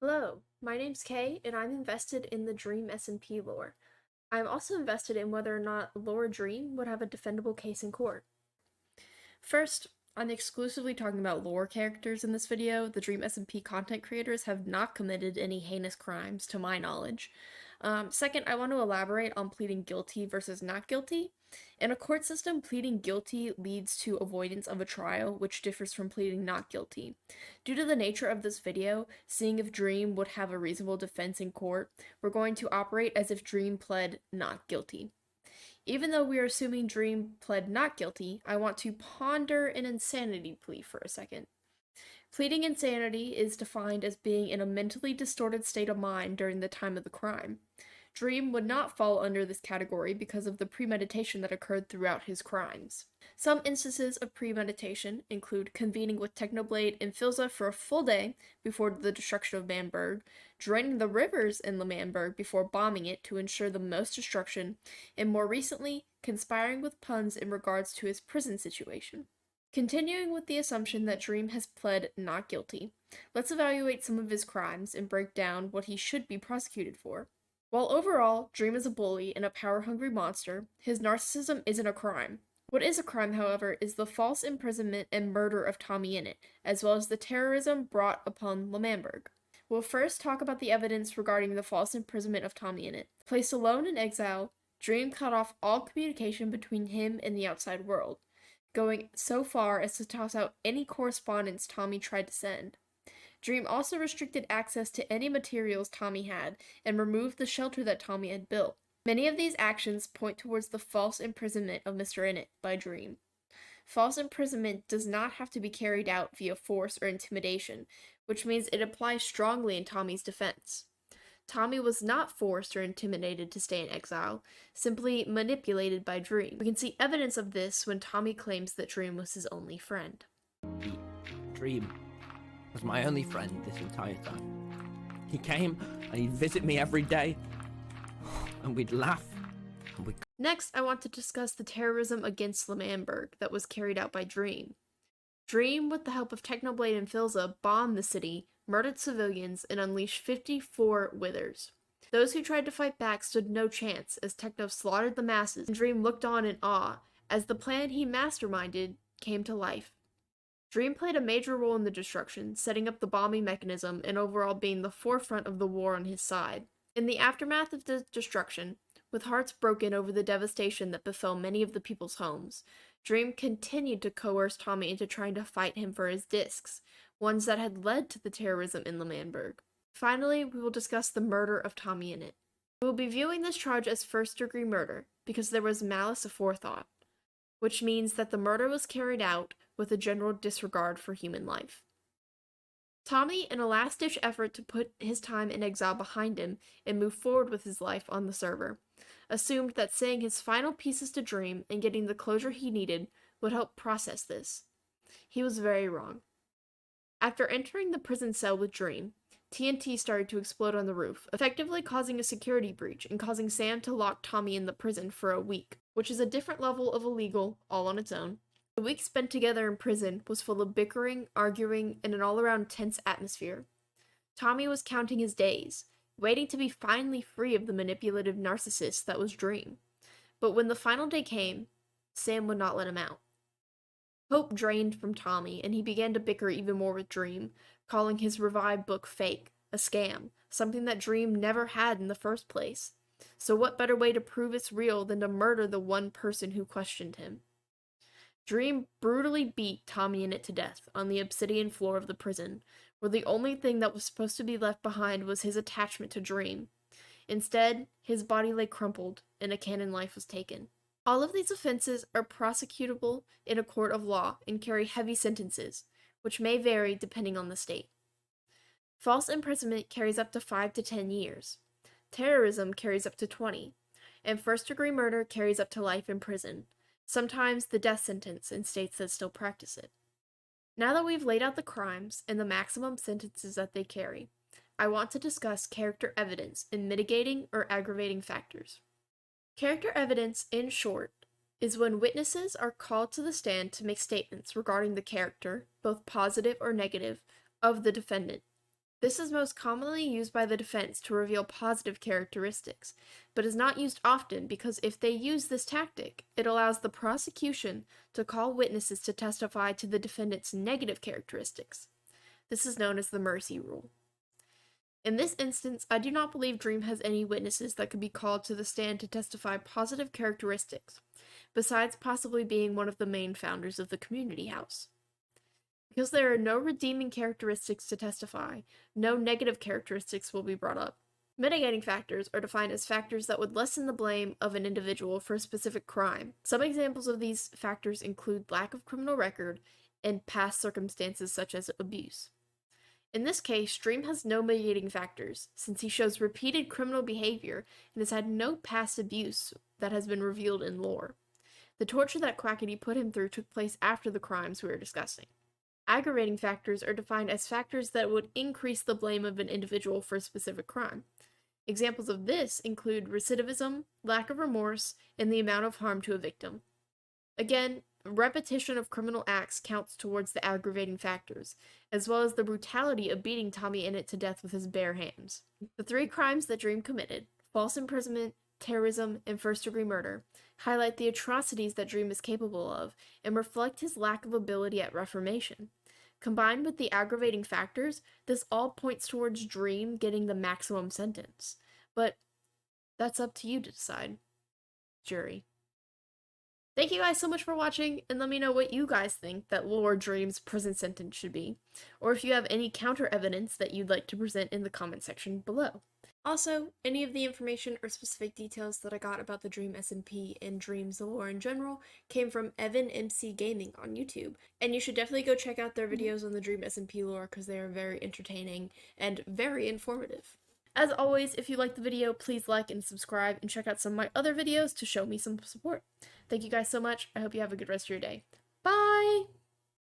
Hello, my name's Kay, and I'm invested in the Dream SMP lore. I'm also invested in whether or not Lore Dream would have a defendable case in court. First, I'm exclusively talking about lore characters in this video. The Dream SMP content creators have not committed any heinous crimes, to my knowledge. Second, I want to elaborate on pleading guilty versus not guilty. In a court system, pleading guilty leads to avoidance of a trial, which differs from pleading not guilty. Due to the nature of this video, seeing if Dream would have a reasonable defense in court, we're going to operate as if Dream pled not guilty. Even though we are assuming Dream pled not guilty, I want to ponder an insanity plea for a second. Pleading insanity is defined as being in a mentally distorted state of mind during the time of the crime. Dream would not fall under this category because of the premeditation that occurred throughout his crimes. Some instances of premeditation include convening with Technoblade and Filza for a full day before the destruction of Manberg, draining the rivers in Manberg before bombing it to ensure the most destruction, and more recently, conspiring with puns in regards to his prison situation. Continuing with the assumption that Dream has pled not guilty, let's evaluate some of his crimes and break down what he should be prosecuted for. While overall, Dream is a bully and a power-hungry monster, his narcissism isn't a crime. What is a crime, however, is the false imprisonment and murder of Tommy Innit, as well as the terrorism brought upon L'Manberg. We'll first talk about the evidence regarding the false imprisonment of Tommy Innit. Placed alone in exile, Dream cut off all communication between him and the outside world, going so far as to toss out any correspondence Tommy tried to send. Dream also restricted access to any materials Tommy had and removed the shelter that Tommy had built. Many of these actions point towards the false imprisonment of Mr. Innit by Dream. False imprisonment does not have to be carried out via force or intimidation, which means it applies strongly in Tommy's defense. Tommy was not forced or intimidated to stay in exile, simply manipulated by Dream. We can see evidence of this when Tommy claims that Dream was his only friend. Dream was my only friend this entire time. He came and he'd visit me every day, and we'd laugh, and we'd... Next, I want to discuss the terrorism against L'Manberg that was carried out by Dream. Dream, with the help of Technoblade and Filza, bombed the city, murdered civilians, and unleashed 54 withers. Those who tried to fight back stood no chance as Techno slaughtered the masses, and Dream looked on in awe as the plan he masterminded came to life. Dream played a major role in the destruction, setting up the bombing mechanism and overall being the forefront of the war on his side. In the aftermath of the destruction, with hearts broken over the devastation that befell many of the people's homes, Dream continued to coerce Tommy into trying to fight him for his discs, ones that had led to the terrorism in L'Manberg. Finally, we will discuss the murder of Tommy Innit. We will be viewing this charge as first-degree murder because there was malice aforethought, which means that the murder was carried out with a general disregard for human life. Tommy, in a last-ditch effort to put his time in exile behind him and move forward with his life on the server, assumed that saying his final pieces to Dream and getting the closure he needed would help process this. He was very wrong. After entering the prison cell with Dream, TNT started to explode on the roof, effectively causing a security breach and causing Sam to lock Tommy in the prison for a week, which is a different level of illegal all on its own. The week spent together in prison was full of bickering, arguing, and an all-around tense atmosphere. Tommy was counting his days, waiting to be finally free of the manipulative narcissist that was Dream. But when the final day came, Sam would not let him out. Hope drained from Tommy, and he began to bicker even more with Dream, calling his revived book fake, a scam, something that Dream never had in the first place. So what better way to prove it's real than to murder the one person who questioned him? Dream brutally beat Tommy Innit to death on the obsidian floor of the prison, where the only thing that was supposed to be left behind was his attachment to Dream. Instead, his body lay crumpled, and a canon life was taken. All of these offenses are prosecutable in a court of law and carry heavy sentences, which may vary depending on the state. False imprisonment carries up to 5 to 10 years. Terrorism carries up to 20, and first-degree murder carries up to life in prison, sometimes the death sentence in states that still practice it. Now that we've laid out the crimes and the maximum sentences that they carry, I want to discuss character evidence in mitigating or aggravating factors. Character evidence, in short, is when witnesses are called to the stand to make statements regarding the character, both positive or negative, of the defendant. This is most commonly used by the defense to reveal positive characteristics, but is not used often because if they use this tactic, it allows the prosecution to call witnesses to testify to the defendant's negative characteristics. This is known as the mercy rule. In this instance, I do not believe Dream has any witnesses that could be called to the stand to testify positive characteristics, besides possibly being one of the main founders of the community house. Because there are no redeeming characteristics to testify, no negative characteristics will be brought up. Mitigating factors are defined as factors that would lessen the blame of an individual for a specific crime. Some examples of these factors include lack of criminal record and past circumstances such as abuse. In this case, Dream has no mitigating factors, since he shows repeated criminal behavior and has had no past abuse that has been revealed in lore. The torture that Quackity put him through took place after the crimes we were discussing. Aggravating factors are defined as factors that would increase the blame of an individual for a specific crime. Examples of this include recidivism, lack of remorse, and the amount of harm to a victim. Again, repetition of criminal acts counts towards the aggravating factors, as well as the brutality of beating Tommy Innit to death with his bare hands. The 3 crimes that Dream committed, false imprisonment, terrorism, and first-degree murder, highlight the atrocities that Dream is capable of and reflect his lack of ability at reformation. Combined with the aggravating factors, this all points towards Dream getting the maximum sentence. But that's up to you to decide, jury. Thank you guys so much for watching, and let me know what you guys think that Lord Dream's prison sentence should be, or if you have any counter evidence that you'd like to present in the comment section below. Also, any of the information or specific details that I got about the Dream SMP and Dream's lore in general came from Evan MC Gaming on YouTube, and you should definitely go check out their videos on the Dream SMP lore because they are very entertaining and very informative. As always, if you liked the video, please like and subscribe and check out some of my other videos to show me some support. Thank you guys so much. I hope you have a good rest of your day.